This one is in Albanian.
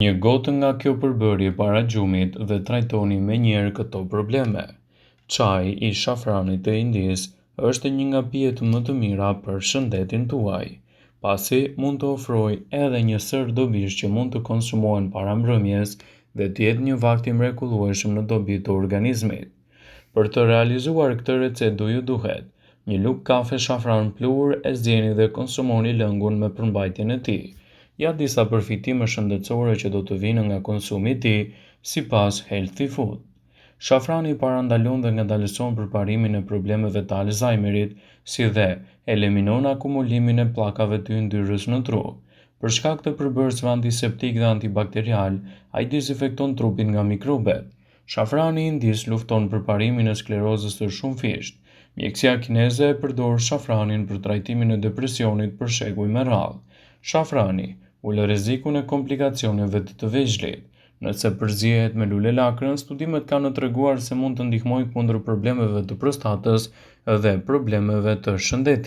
Një gotë nga kjo përbërje para gjumit dhe trajtoni menjëherë këto probleme. Çaji i shafranit të Indisë është një nga pijet më të mira për shëndetin tuaj, pasi mund të ofrojë edhe një sër dobish që mund të konsumohen para mbrëmjes dhe të jetë një vakti mrekullueshëm në dobi të organizmit. Për të realizuar këtë recetë do ju duhet një lugë kafe shafran pluhur e zgjeni dhe konsumoni lëngun me përmbajtjen e tij. Ja disa përfitime shëndetësore që do të vinë nga konsumi i tij, sipas Healthy Food. Shafrani parandalon dhe ngadalëson përparimin e problemeve të Alzheimerit, si dhe eliminon akumulimin e pllakave të yndyrës në tru. Për shkak të përbërësve antiseptik dhe antibakterial, ai dezinfekton trupin nga mikrobet. Shafrani i Indisë lufton përparimin e sklerozës së shumëfisht. Mjekësia kineze e përdor shafranin për trajtimin e depresionit për shekuj me radhë. Shafrani ulë rrezikun e komplikacioneve të vegjëlit. Nëse përzihet me lule lakrën, studimet kanë treguar se mund të ndihmojë kundër problemeve të prostatës dhe problemeve të shëndetit.